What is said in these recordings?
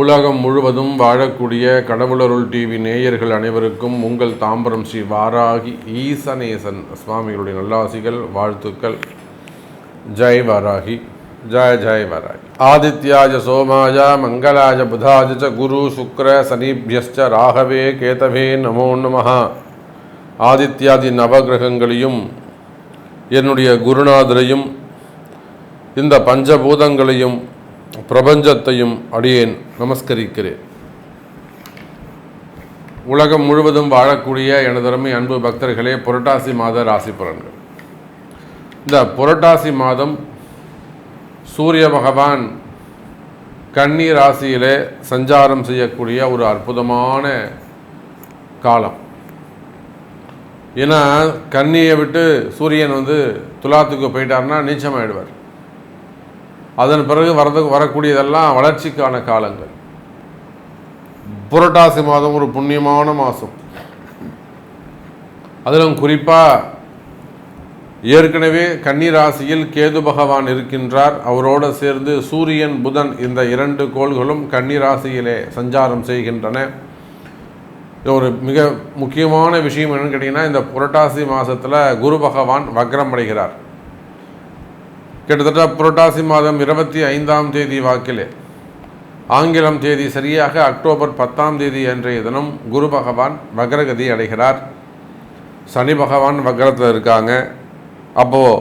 உலகம் முழுவதும் வாழக்கூடிய கடவுளருள் டிவி நேயர்கள் அனைவருக்கும் உங்கள் தாம்பரம் ஸ்ரீ வாராகி ஈசனேசன் சுவாமிகளுடைய நல்லாசிகள், வாழ்த்துக்கள். ஜெய் வாராகி, ஜெய ஜெய் வாராகி. ஆதித்யாஜ சோமாஜ மங்களாஜ புதாஜ குரு சுக்ர சனிபியஸ்ச ராகவே கேதவே நமோ நமஹ. ஆதித்யாதி நவகிரகங்களையும் என்னுடைய குருநாதரையும் இந்த பஞ்சபூதங்களையும் பிரபஞ்சத்தையும் அடியேன் நமஸ்கரிக்கிறேன். உலகம் முழுவதும் வாழக்கூடிய எனதருமை அன்பு பக்தர்களே, புரட்டாசி மாத ராசி பலன்கள். இந்த புரட்டாசி மாதம் சூரிய பகவான் கன்னி ராசியிலே சஞ்சாரம் செய்யக்கூடிய ஒரு அற்புதமான காலம். ஏன்னா கன்னியை விட்டு சூரியன் துலாத்துக்கு போயிட்டார்னா நீச்சமாயிடுவார். அதன் பிறகு வரக்கூடியதெல்லாம் வளர்ச்சிக்கான காலங்கள். புரட்டாசி மாதம் ஒரு புண்ணியமான மாதம். அதிலும் குறிப்பாக ஏற்கனவே கன்னி ராசியில் கேது பகவான் இருக்கின்றார். அவரோடு சேர்ந்து சூரியன் புதன் இந்த இரண்டு கோள்களும் கன்னி ராசியிலே சஞ்சாரம் செய்கின்றன. ஒரு மிக முக்கியமான விஷயம் என்னன்னு கேட்டிங்கன்னா, இந்த புரட்டாசி மாதத்தில் குரு பகவான் வக்ரம் அடைகிறார். கிட்டத்தட்ட புரட்டாசி மாதம் 25ஆம் தேதி வாக்கிலே, ஆங்கிலம் தேதி சரியாக அக்டோபர் 10ஆம் தேதி அன்றைய தினம் குரு பகவான் வக்ரகதி அடைகிறார். சனி பகவான் வக்ரத்தில் இருக்காங்க. அப்போது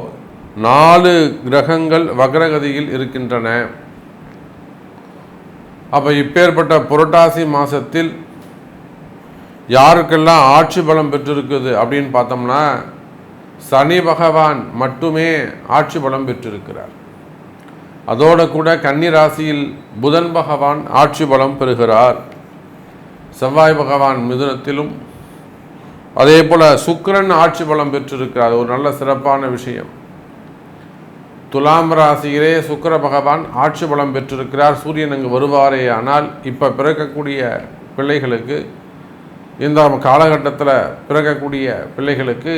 4 கிரகங்கள் வக்ரகதியில் இருக்கின்றன. அப்போ இப்பேற்பட்ட புரட்டாசி மாதத்தில் யாருக்கெல்லாம் ஆட்சி பலம் பெற்றிருக்குது அப்படின்னு பார்த்தோம்னா, சனி பகவான் மட்டுமே ஆட்சி பலம் பெற்றிருக்கிறார். அதோடு கூட கன்னி ராசியில் புதன் பகவான் ஆட்சி பலம் பெறுகிறார். செவ்வாய் பகவான் மிதுனத்திலும், அதே போல் சுக்கிரன் ஆட்சி பலம் பெற்றிருக்கிறார். ஒரு நல்ல சிறப்பான விஷயம். துலாம் ராசியிலே சுக்கிர பகவான் ஆட்சி பலம் பெற்றிருக்கிறார். சூரியன் அங்கு வருவாரே ஆனால் இப்போ பிறக்கக்கூடிய பிள்ளைகளுக்கு, இந்த காலகட்டத்தில் பிறக்கக்கூடிய பிள்ளைகளுக்கு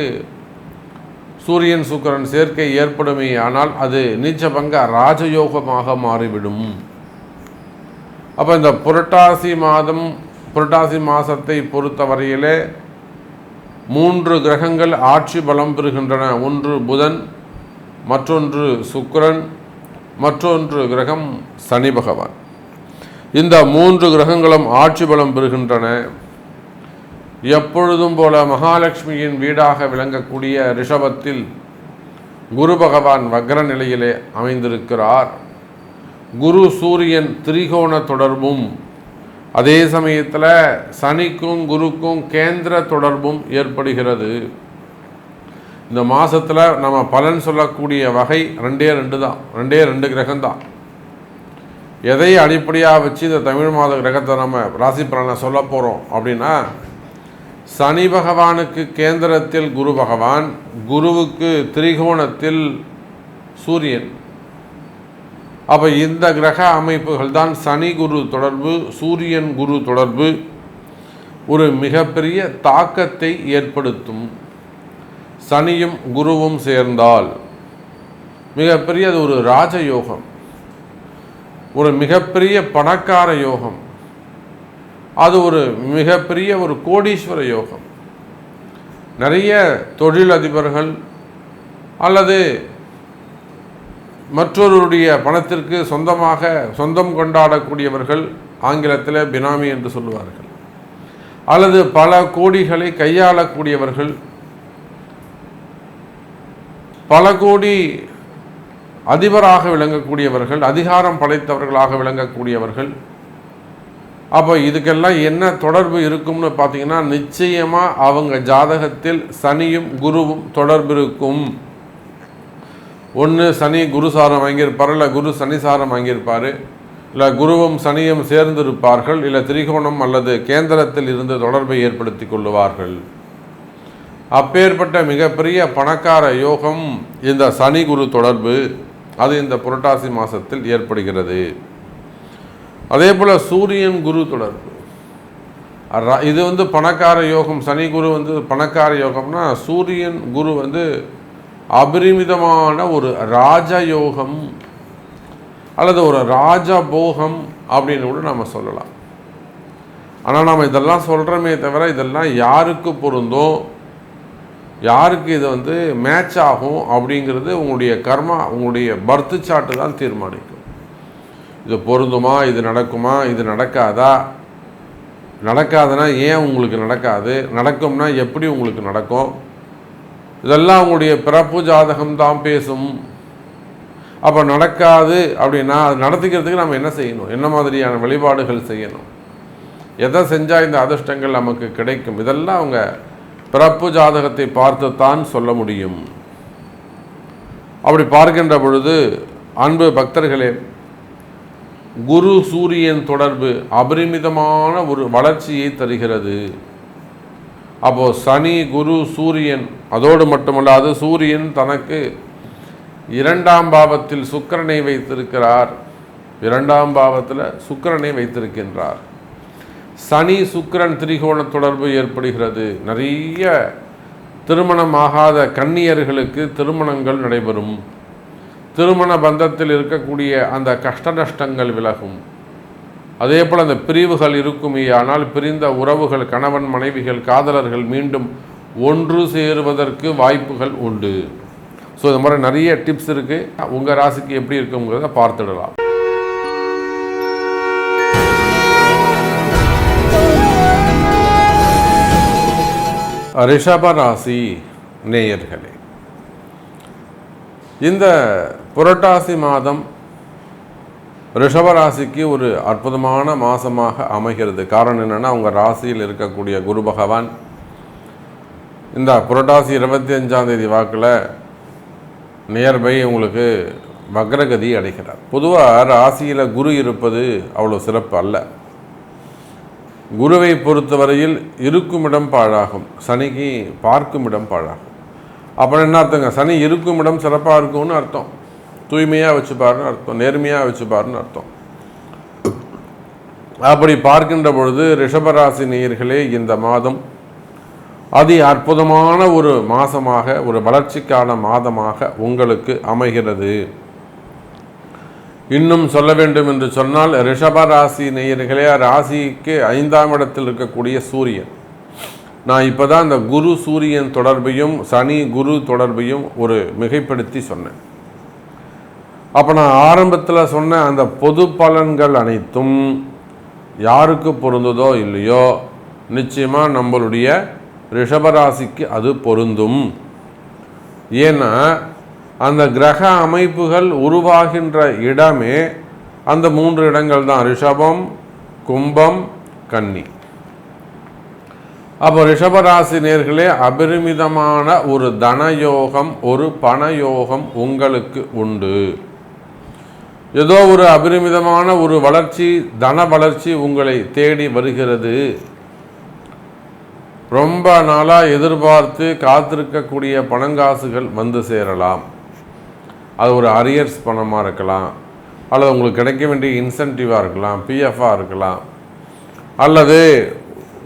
சூரியன் சுக்கிரன் சேர்க்கை ஏற்படுமே ஆனால் அது நீச்சபங்க ராஜயோகமாக மாறிவிடும். அப்போ இந்த புரட்டாசி மாதத்தை பொறுத்தவரையிலே 3 கிரகங்கள் ஆட்சி பலம் பெறுகின்றன. ஒன்று புதன், மற்றொன்று சுக்கிரன், மற்றொன்று கிரகம் சனி பகவான். இந்த 3 கிரகங்களும் ஆட்சி பலம் பெறுகின்றன. எப்பொழுதும் போல மகாலட்சுமியின் வீடாக விளங்கக்கூடிய ரிஷபத்தில் குரு பகவான் வக்ர நிலையிலே அமைந்திருக்கிறார். குரு சூரியன் திரிகோண தொடர்பும், அதே சமயத்தில் சனிக்கும் குருக்கும் கேந்திர தொடர்பும் ஏற்படுகிறது. இந்த மாதத்தில் நம்ம பலன் சொல்லக்கூடிய வகை 2 தான். 2 கிரகம்தான். எதை அடிப்படையாக வச்சு இந்த தமிழ் மாத கிரகத்தை நம்ம ராசி பலனை சொல்ல போகிறோம் அப்படின்னா, சனி பகவானுக்கு கேந்திரத்தில் குரு பகவான், குருவுக்கு திரிகோணத்தில் சூரியன். அப்போ இந்த கிரக அமைப்புகள் தான் சனி குரு தொடர்பு, சூரியன் குரு தொடர்பு ஒரு மிகப்பெரிய தாக்கத்தை ஏற்படுத்தும். சனியும் குருவும் சேர்ந்தால் மிகப்பெரிய ஒரு ராஜயோகம், ஒரு மிகப்பெரிய பணக்கார யோகம், அது ஒரு மிகப்பெரிய ஒரு கோடீஸ்வர யோகம். நிறைய தொழிலதிபர்கள் அல்லது மற்றொருடைய பணத்திற்கு சொந்தம் கொண்டாடக்கூடியவர்கள், ஆங்கிலத்தில் பினாமி என்று சொல்லுவார்கள், அல்லது பல கோடிகளை கையாளக்கூடியவர்கள், பல கோடி அதிபராக விளங்கக்கூடியவர்கள், அதிகாரம் படைத்தவர்களாக விளங்கக்கூடியவர்கள். அப்போ இதுக்கெல்லாம் என்ன தொடர்பு இருக்கும்னு பார்த்தீங்கன்னா, நிச்சயமாக அவங்க ஜாதகத்தில் சனியும் குருவும் தொடர்பு இருக்கும். ஒன்று சனி குரு சாரம் வாங்கியிருப்பார், இல்லை குரு சனி சாரம் வாங்கியிருப்பார், இல்லை குருவும் சனியும் சேர்ந்திருப்பார்கள், இல்லை திரிகோணம் அல்லது கேந்திரத்தில் இருந்து தொடர்பை ஏற்படுத்தி கொள்ளுவார்கள். அப்பேற்பட்ட மிகப்பெரிய பணக்கார யோகம் இந்த சனி குரு தொடர்பு, அது இந்த புரட்டாசி மாதத்தில் ஏற்படுகிறது. அதே போல் சூரியன் குரு தொடர்பு, இது பணக்கார யோகம். சனி குரு பணக்கார யோகம்னா, சூரியன் குரு அபரிமிதமான ஒரு ராஜயோகம். அல்லது ஒரு ராஜபோகம் அப்படின்னு கூட நம்ம சொல்லலாம். ஆனால் நம்ம இதெல்லாம் சொல்கிறோமே தவிர இதெல்லாம் யாருக்கு பொருந்தும், யாருக்கு இது மேட்ச் ஆகும் அப்படிங்கிறது உங்களுடைய கர்மா, உங்களுடைய பர்த்து சார்ட்டு தான் தீர்மானிக்கும். இது பொருந்துமா, இது நடக்குமா, இது நடக்காதா, நடக்காதுன்னா ஏன் உங்களுக்கு நடக்காது, நடக்கும்னா எப்படி உங்களுக்கு நடக்கும், இதெல்லாம் உங்களுடைய பிறப்பு ஜாதகம் தான் பேசும். அப்போ நடக்காது அப்படின்னா அது நடத்திக்கிறதுக்கு நம்ம என்ன செய்யணும், என்ன மாதிரியான வழிபாடுகள் செய்யணும், எதை செஞ்சால் இந்த அதிர்ஷ்டங்கள் நமக்கு கிடைக்கும், இதெல்லாம் அவங்க பிறப்பு ஜாதகத்தை பார்த்து தான் சொல்ல முடியும். அப்படி பார்க்கின்ற பொழுது அன்பு பக்தர்களே, குரு சூரியன் தொடர்பு அபரிமிதமான ஒரு வளர்ச்சியை தருகிறது. அப்போது சனி குரு சூரியன், அதோடு மட்டுமல்லாது சூரியன் தனக்கு 2ஆம் பாவத்தில் சுக்கிரனை வைத்திருக்கிறார். 2ஆம் பாவத்தில் சுக்கிரனை வைத்திருக்கின்றார். சனி சுக்கிரன் திரிகோண தொடர்பு ஏற்படுகிறது. நிறைய திருமணமாகாத கன்னியர்களுக்கு திருமணங்கள் நடைபெறும். திருமண பந்தத்தில் இருக்கக்கூடிய அந்த கஷ்ட நஷ்டங்கள் விலகும். அதே போல் அந்த பிரிவுகள் இருக்குமே, ஆனால் பிரிந்த உறவுகள், கணவன் மனைவிகள், காதலர்கள் மீண்டும் ஒன்று சேருவதற்கு வாய்ப்புகள் உண்டு. ஸோ இந்த மாதிரி நிறைய டிப்ஸ் இருக்குது. உங்கள் ராசிக்கு எப்படி இருக்குங்கிறத பார்த்துடலாம். ரிஷப ராசி நேயர்களே, இந்த புரட்டாசி மாதம் ரிஷபராசிக்கு ஒரு அற்புதமான மாதமாக அமைகிறது. காரணம் என்னென்னா, உங்கள் ராசியில் இருக்கக்கூடிய குரு பகவான் இந்த புரட்டாசி 25ஆம் தேதி வாக்கில் நியர்பை உங்களுக்கு வக்ரகதி அடைகிறார். பொதுவாக ராசியில் குரு இருப்பது அவ்வளோ சிறப்பு அல்ல. குருவை பொறுத்தவரையில் இருக்கும் இடம் பாழாகும், சனிக்கு பார்க்கும் இடம் பாழாகும். அப்புறம் என்ன அர்த்தங்க, சனி இருக்கும் இடம் சிறப்பாக இருக்கும்னு அர்த்தம், தூய்மையாக வச்சுப்பாருன்னு அர்த்தம், நேர்மையாக வச்சுப்பாருன்னு அர்த்தம். அப்படி பார்க்கின்ற பொழுது ரிஷபராசி நேயர்களே, இந்த மாதம் அதி அற்புதமான ஒரு மாதமாக, ஒரு வளர்ச்சிக்கான மாதமாக உங்களுக்கு அமைகிறது. இன்னும் சொல்ல வேண்டும் என்று சொன்னால், ரிஷபராசி நேயர்களே, ராசிக்கு 5ஆம் இடத்தில் இருக்கக்கூடிய சூரியன், நான் இப்போ தான் இந்த குரு சூரியன் தொடர்பையும் சனி குரு தொடர்பையும் ஒரு மிகைப்படுத்தி சொன்னேன். அப்போ நான் ஆரம்பத்தில் சொன்ன அந்த பொது பலன்கள் அனைத்தும் யாருக்கு பொருந்ததோ இல்லையோ, நிச்சயமாக நம்மளுடைய ரிஷபராசிக்கு அது பொருந்தும். ஏன்னா அந்த கிரக அமைப்புகள் உருவாகின்ற இடமே அந்த 3 இடங்கள் தான், ரிஷபம், கும்பம், கன்னி. அப்போ ரிஷபராசி நேயர்களே, அபரிமிதமான ஒரு தனயோகம், ஒரு பணயோகம் உங்களுக்கு உண்டு. ஏதோ ஒரு அபரிமிதமான ஒரு வளர்ச்சி, தன வளர்ச்சி உங்களை தேடி வருகிறது. ரொம்ப நாளாக எதிர்பார்த்து காத்திருக்கக்கூடிய பணங்காசுகள் வந்து சேரலாம். அது ஒரு அரியர்ஸ் பணமாக இருக்கலாம், அல்லது உங்களுக்கு கிடைக்க வேண்டிய இன்சென்டிவாக இருக்கலாம், பிஎஃபாக இருக்கலாம், அல்லது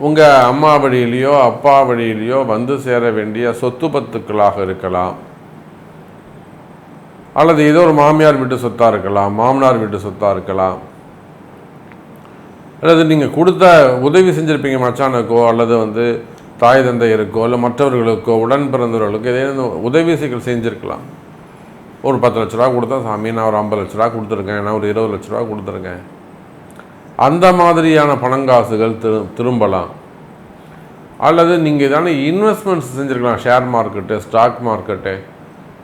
உங்கள் அம்மா வழியிலையோ அப்பா வழியிலையோ வந்து சேர வேண்டிய சொத்து பத்துக்களாக இருக்கலாம், அல்லது ஏதோ ஒரு மாமியார் வீட்டு சொத்தாக இருக்கலாம், மாமனார் வீட்டு சொத்தாக இருக்கலாம், அல்லது நீங்கள் கொடுத்த உதவி செஞ்சுருப்பீங்க மச்சானுக்கோ, அல்லது தாய் தந்தையருக்கோ, இல்லை மற்றவர்களுக்கோ, உடன் பிறந்தவர்களுக்கோ ஏதேனும் உதவிகள் செஞ்சுருக்கலாம். ஒரு 10 லட்ச ரூபா கொடுத்தா, சாமி நான் ஒரு 50 லட்ச ரூபா கொடுத்துருக்கேன், நான் ஒரு 20 லட்ச ரூபா கொடுத்துருக்கேன். அந்த மாதிரியான பணங்காசுகள் திரும்பலாம். அல்லது நீங்கள் தானே இன்வெஸ்ட்மெண்ட்ஸ் செஞ்சுருக்கலாம், ஷேர் மார்க்கெட்டு, ஸ்டாக் மார்க்கெட்டு,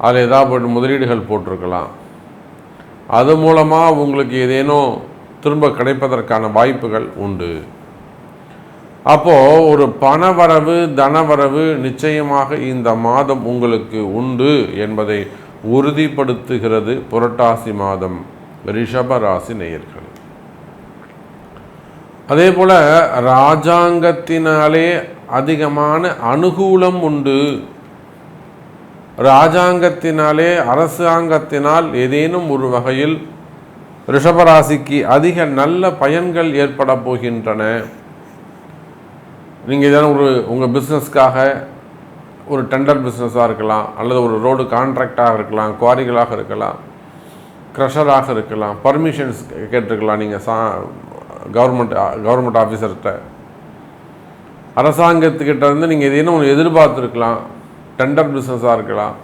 அதில் ஏதாவது போட்டு முதலீடுகள் போட்டிருக்கலாம். அது மூலமாக உங்களுக்கு ஏதேனும் திரும்ப கிடைப்பதற்கான வாய்ப்புகள் உண்டு. அப்போது ஒரு பணவரவு, தனவரவு நிச்சயமாக இந்த மாதம் உங்களுக்கு உண்டு என்பதை உறுதிப்படுத்துகிறது புரட்டாசி மாதம் ரிஷபராசி நேயர்கள். அதே போல் ராஜாங்கத்தினாலே அதிகமான அனுகூலம் உண்டு. ராஜாங்கத்தினாலே, அரசாங்கத்தினால் ஏதேனும் ஒரு வகையில் ரிஷபராசிக்கு அதிக நல்ல பயன்கள் ஏற்பட போகின்றன. நீங்கள் ஏதாவது உங்கள் பிஸ்னஸ்க்காக ஒரு டெண்டர் பிஸ்னஸாக இருக்கலாம், அல்லது ஒரு ரோடு கான்ட்ராக்டாக இருக்கலாம், குவாரிகளாக இருக்கலாம், க்ரஷராக இருக்கலாம், பர்மிஷன்ஸ் கேட்டிருக்கலாம் நீங்கள் கவர்மெண்ட் ஆஃபீஸர்கிட்ட, அரசாங்கத்துக்கிட்ட இருந்து நீங்கள் எதையும் ஒன்று எதிர்பார்த்துருக்கலாம், டெண்டர் பிஸ்னஸாக இருக்கலாம்.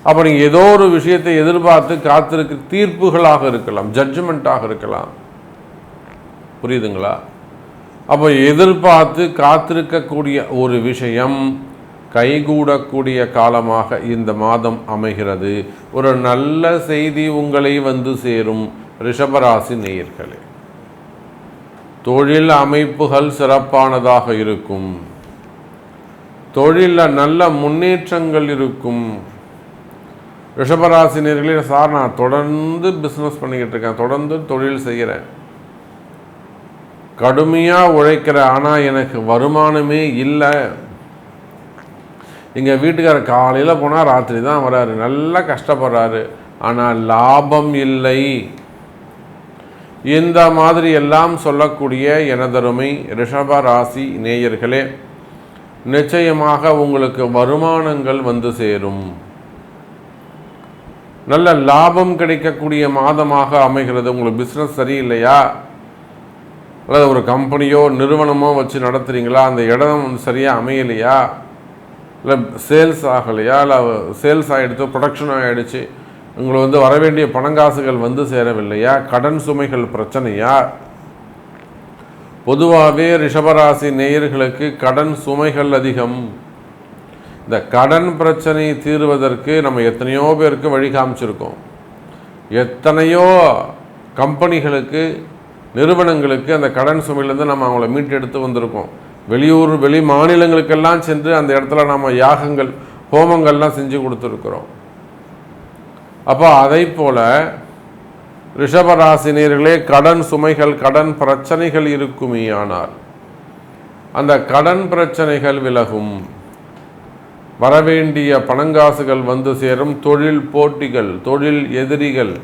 அப்போ நீங்கள் ஏதோ ஒரு விஷயத்தை எதிர்பார்த்து காத்திருக்க தீர்ப்புகளாக இருக்கலாம், ஜட்ஜ்மெண்ட்டாக இருக்கலாம். புரியுதுங்களா? அப்போ எதிர்பார்த்து காத்திருக்கக்கூடிய ஒரு விஷயம் கைகூடக்கூடிய காலமாக இந்த மாதம் அமைகிறது. ஒரு நல்ல செய்தி உங்களை வந்து சேரும் ரிஷபராசி நேயர்களே. தொழில் அமைப்புகள் சிறப்பானதாக இருக்கும். தொழிலில் நல்ல முன்னேற்றங்கள் இருக்கும். ரிஷபராசி நேயர்களே, சார் நான் தொடர்ந்து பிஸ்னஸ் பண்ணிக்கிட்டு இருக்கேன், தொடர்ந்து தொழில் செய்கிறேன், கடுமையாக உழைக்கிறேன், ஆனால் எனக்கு வருமானமே இல்லை. எங்கள் வீட்டுக்காரர் காலையில் போனால் ராத்திரி தான் வராரு, நல்லா கஷ்டப்படுறாரு, ஆனால் லாபம் இல்லை. இந்த மாதிரி எல்லாம் சொல்லக்கூடிய எனதருமை ரிஷபராசி நேயர்களே, நிச்சயமாக உங்களுக்கு வருமானங்கள் வந்து சேரும். நல்ல லாபம் கிடைக்கக்கூடிய மாதமாக அமைகிறது. உங்களுக்கு பிஸ்னஸ் சரியில்லையா, அல்லது ஒரு கம்பெனியோ நிறுவனமோ வச்சு நடத்துகிறீங்களா, அந்த இடம் சரியாக அமையலையா, இல்லை சேல்ஸ் ஆகலையா, இல்லை சேல்ஸ் ஆகிடுச்சு, ப்ரொடக்ஷன் ஆகிடுச்சு, உங்களுக்கு வந்து வரவேண்டிய பணங்காசுகள் வந்து சேரவில்லையா, கடன் சுமைகள் பிரச்சனையா? பொதுவாகவே ரிஷபராசி நேயர்களுக்கு கடன் சுமைகள் அதிகம். இந்த கடன் பிரச்சனை தீர்வதற்கு நம்ம எத்தனையோ பேருக்கு வழி காமிச்சிருக்கோம். எத்தனையோ கம்பெனிகளுக்கு, நிறுவனங்களுக்கு அந்த கடன் சுமையிலேருந்து நம்ம அவங்கள மீட்டெடுத்து வந்திருக்கோம். வெளியூர் வெளி மாநிலங்களுக்கெல்லாம் சென்று அந்த இடத்துல நம்ம யாகங்கள் ஹோமங்கள்லாம் செஞ்சு கொடுத்துருக்குறோம். அப்போ அதை போல் ரிஷபராசினியர்களே, கடன் சுமைகள் கடன் பிரச்சனைகள் இருக்குமே, ஆனால் அந்த கடன் பிரச்சனைகள் விலகும். வரவேண்டிய பணங்காசுகள் வந்து சேரும். தொழில் போட்டிகள், தொழில் எதிரிகள்,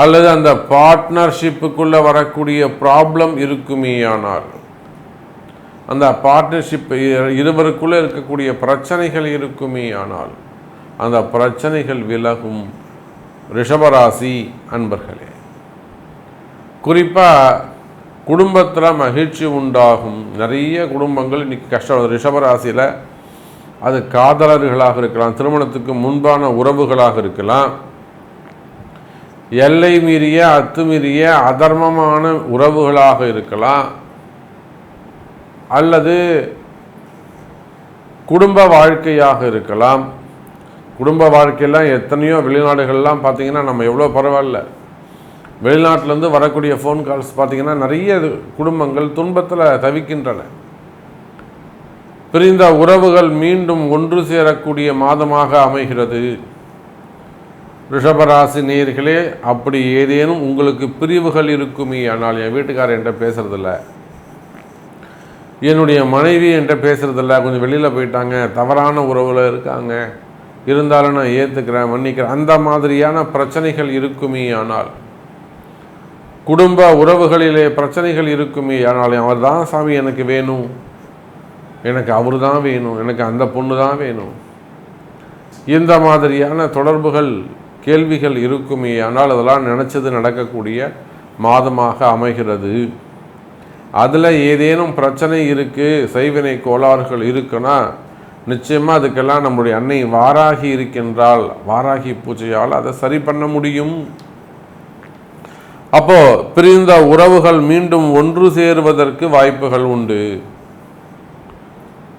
அல்லது அந்த பார்ட்னர்ஷிப்புக்குள்ளே வரக்கூடிய ப்ராப்ளம் இருக்குமே, ஆனால் அந்த பார்ட்னர்ஷிப் இருவருக்குள்ளே இருக்கக்கூடிய பிரச்சனைகள் இருக்குமே, ஆனால் அந்த பிரச்சனைகள் விலகும். ரிஷபராசி அன்பர்களே, குறிப்பாக குடும்பத்தில் மகிழ்ச்சி உண்டாகும். நிறைய குடும்பங்கள் இன்றைக்கி கஷ்டம். ரிஷபராசியில் அது காதலர்களாக இருக்கலாம், திருமணத்துக்கு முன்பான உறவுகளாக இருக்கலாம், எல்லை மீறிய அத்துமீறிய அதர்மமான உறவுகளாக இருக்கலாம், அல்லது குடும்ப வாழ்க்கையாக இருக்கலாம். குடும்ப வாழ்க்கையெல்லாம் எத்தனையோ வெளிநாடுகள்லாம் பார்த்திங்கன்னா நம்ம எவ்வளோ பரவாயில்ல, வெளிநாட்டிலேருந்து வரக்கூடிய ஃபோன் கால்ஸ் பார்த்திங்கன்னா நிறைய குடும்பங்கள் துன்பத்தில் தவிக்கின்றன. பிரிந்த உறவுகள் மீண்டும் ஒன்று சேரக்கூடிய மாதமாக அமைகிறது. ரிஷபராசி நேயர்களே, அப்படி ஏதேனும் உங்களுக்கு பிரிவுகள் இருக்குமே, ஆனால் என் வீட்டுக்காரர் என்கிட்ட பேசுறதில்ல, என்னுடைய மனைவி என்கிட்ட பேசுறதில்ல, கொஞ்சம் வெளியில் போயிட்டாங்க, தவறான உறவில் இருக்காங்க, இருந்தாலும் நான் ஏற்றுக்கிறேன், மன்னிக்கிறேன், அந்த மாதிரியான பிரச்சனைகள் இருக்குமே, ஆனால் குடும்ப உறவுகளிலே பிரச்சனைகள் இருக்குமே, ஆனால் அவர் தான் சாமி எனக்கு வேணும், எனக்கு அவர் தான் வேணும், எனக்கு அந்த பொண்ணு தான் வேணும், இந்த மாதிரியான தொடர்புகள் கேள்விகள் இருக்குமே, ஆனால் அதெல்லாம் நினச்சது நடக்கக்கூடிய மாதமாக அமைகிறது. அதில் ஏதேனும் பிரச்சனை இருக்குது, செய்வினை கோளாறுகள் இருக்குன்னா நிச்சயமாக அதுக்கெல்லாம் நம்முடைய அன்னை வாராகி இருக்கின்றால், வாராகி பூஜையால் அதை சரி பண்ண முடியும். அப்போ பிரிந்த உறவுகள் மீண்டும் ஒன்று சேருவதற்கு வாய்ப்புகள் உண்டு.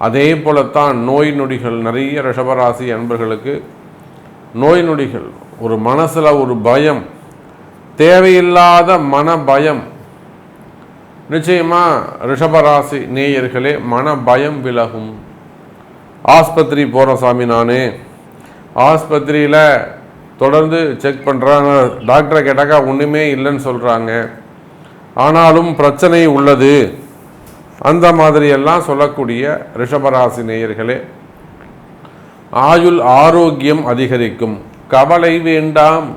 அதே போலத்தான் நோய் நொடிகள். நிறைய ரிஷபராசி அன்பர்களுக்கு நோய் நொடிகள், ஒரு மனசில் ஒரு பயம், தேவையில்லாத மன பயம். நிச்சயமாக ரிஷபராசி நேயர்களே, மன பயம் விலகும். ஆஸ்பத்திரி போகிற சாமி, நானே ஆஸ்பத்திரியில் தொடர்ந்து செக் பண்ணுறாங்க, டாக்டரை கேட்டாக்கா ஒன்றுமே இல்லைன்னு சொல்கிறாங்க, ஆனாலும் பிரச்சனை உள்ளது, அந்த மாதிரியெல்லாம் சொல்லக்கூடிய ரிஷபராசி நேயர்களே, ஆயுள் ஆரோக்கியம் அதிகரிக்கும். கவலை வேண்டாம்.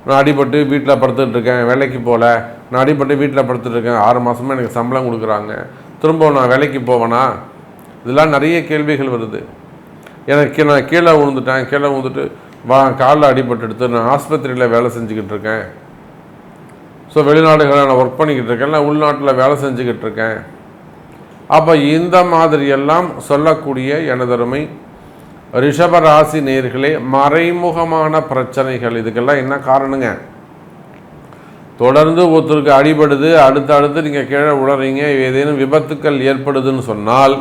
நான் அடிபட்டு வீட்டில் படுத்துட்டு இருக்கேன், வேலைக்கு போகல, நான் அடிபட்டு வீட்டில் படுத்துட்டு இருக்கேன், 6 மாதமாக எனக்கு சம்பளம் கொடுக்குறாங்க, திரும்ப நான் வேலைக்கு போவேனா? இதெல்லாம் நிறைய கேள்விகள் வருது. எனக்கு நான் கீழே விழுந்துட்டேன், கீழே விழுந்துட்டு காலில் அடிபட்டு எடுத்து நான் ஆஸ்பத்திரியில் வேலை செஞ்சுக்கிட்டு இருக்கேன், ஸோ வெளிநாடுகளில் நான் ஒர்க் பண்ணிக்கிட்டு இருக்கேன், இல்லை உள்நாட்டில் வேலை செஞ்சுக்கிட்டு இருக்கேன். அப்போ இந்த மாதிரியெல்லாம் சொல்லக்கூடிய எனதருமை ரிஷபராசி நேயர்களே, மறைமுகமான பிரச்சனைகள் இதுக்கெல்லாம் என்ன காரணங்க? தொடர்ந்து ஒருத்தருக்கு அடிபடுது, அடுத்து நீங்கள் கீழே உளறீங்க, ஏதேனும் விபத்துக்கள் ஏற்படுதுன்னு சொன்னால்,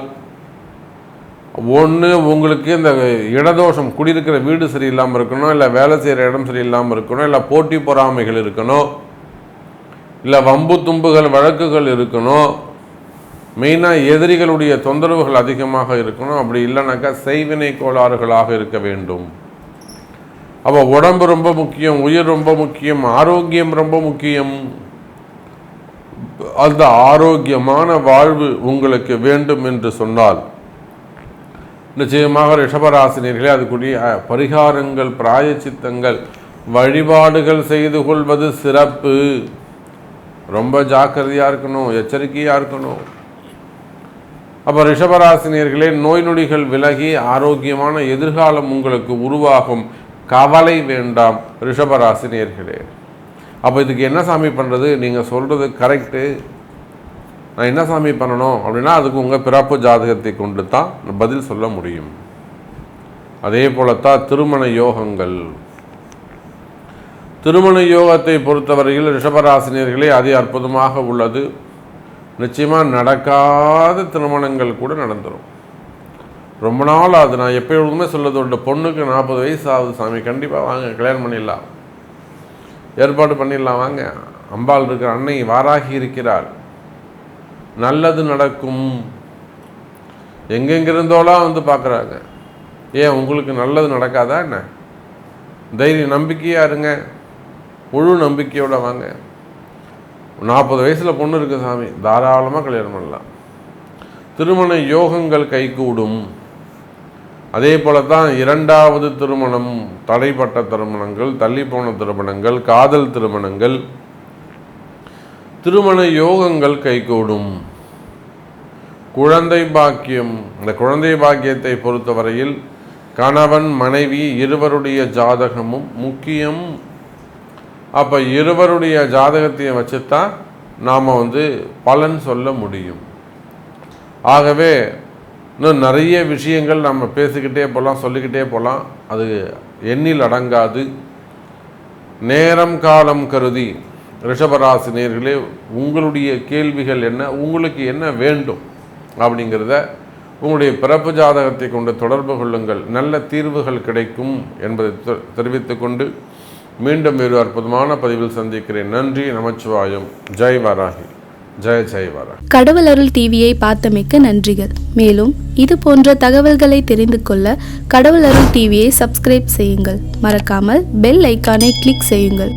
ஒன்று உங்களுக்கு இந்த இடதோஷம், குடியிருக்கிற வீடு சரியில்லாமல் இருக்கணும், இல்லை வேலை செய்கிற இடம் சரியில்லாமல் இருக்கணும், இல்லை போட்டி பொறாமைகள் இருக்கணும், இல்லை வம்பு தும்புகள் வழக்குகள் இருக்கணும், மெயினாக எதிரிகளுடைய தொந்தரவுகள் அதிகமாக இருக்கணும். அப்படி இல்லைனாக்கா செய்வினை கோளாறுகளாக இருக்க வேண்டும். அப்போ உடம்பு ரொம்ப முக்கியம், உயிர் ரொம்ப முக்கியம், ஆரோக்கியம் ரொம்ப முக்கியம். அந்த ஆரோக்கியமான வாழ்வு உங்களுக்கு வேண்டும் என்று சொன்னால் நிச்சயமாக ரிஷபராசினியர்களே அதுக்குரிய பரிகாரங்கள், பிராயச்சித்தங்கள், வழிபாடுகள் செய்து கொள்வது சிறப்பு. ரொம்ப ஜாக்கிரதையாக இருக்கணும், எச்சரிக்கையாக இருக்கணும். அப்போ ரிஷபராசினியர்களே, நோய் நொடிகள் விலகி ஆரோக்கியமான எதிர்காலம் உங்களுக்கு உருவாகும். கவலை வேண்டாம் ரிஷபராசினியர்களே. அப்போ இதுக்கு என்ன சாமி பண்ணுறது? நீங்கள் சொல்கிறது கரெக்டு, நான் என்ன சாமி பண்ணணும் அப்படின்னா அதுக்கு உங்கள் பிறப்பு ஜாதகத்தை கொண்டு தான் பதில் சொல்ல முடியும். அதே போலத்தான் திருமண யோகங்கள். திருமண யோகத்தை பொறுத்தவரையில் ரிஷபராசினியர்களே அதி அற்புதமாக உள்ளது. நிச்சயமாக நடக்காத திருமணங்கள் கூட நடந்துடும். ரொம்ப நாள் அது நான் எப்பொழுதுமே சொல்லுறது உண்டு, பொண்ணுக்கு 40 வயசு ஆகுது சாமி, கண்டிப்பாக வாங்க கல்யாணம் பண்ணிடலாம், ஏற்பாடு பண்ணிடலாம், வாங்க, அம்பாள் இருக்கிற அன்னை வாராகி இருக்கிறாள், நல்லது நடக்கும். எங்கெங்கிருந்தோலாம் வந்து பார்க்குறாங்க. ஏன் உங்களுக்கு நல்லது நடக்காதா என்ன? தைரியம் நம்பிக்கையாக இருங்க, முழு நம்பிக்கையோடு வாங்க. 40 வயசில் பொண்ணு இருக்குது சாமி, தாராளமாக கல்யாணம் பண்ணலாம். திருமண யோகங்கள் கைகூடும். அதே போல தான் இரண்டாவது திருமணம், தடைப்பட்ட திருமணங்கள், தள்ளிப்போன திருமணங்கள், காதல் திருமணங்கள், திருமண யோகங்கள் கைகூடும். குழந்தை பாக்கியம், இந்த குழந்தை பாக்கியத்தை பொறுத்தவரையில் கணவன் மனைவி இருவருடைய ஜாதகமும் முக்கியம். அப்போ இருவருடைய ஜாதகத்தையும் வச்சுத்தான் நாம் பலன் சொல்ல முடியும். ஆகவே இன்னும் நிறைய விஷயங்கள் நம்ம பேசிக்கிட்டே போகலாம், சொல்லிக்கிட்டே போகலாம், அது எண்ணில் அடங்காது. நேரம் காலம் கருதி ரிஷபராசி நேயர்களே, உங்களுடைய கேள்விகள் என்ன, உங்களுக்கு என்ன வேண்டும் அப்படிங்கிறத உங்களுடைய பிறப்பு ஜாதகத்தை கொண்டு தொடர்பு கொள்ளுங்கள், நல்ல தீர்வுகள் கிடைக்கும் என்பதை தெரிவித்துக்கொண்டு மீண்டும் வேறு அற்புதமான பதிவில் சந்திக்கிறேன். நன்றி, நமச்சிவாயம். ஜெய் வாராகி, ஜெய் ஜெய் வாராகி. கடவுள் அருள் டிவியை பார்த்தமைக்கு நன்றிகள். மேலும் இது போன்ற தகவல்களை தெரிந்து கொள்ள கடவுள் அருள் டிவியை சப்ஸ்கிரைப் செய்யுங்கள். மறக்காமல் பெல் ஐக்கானை கிளிக் செய்யுங்கள்.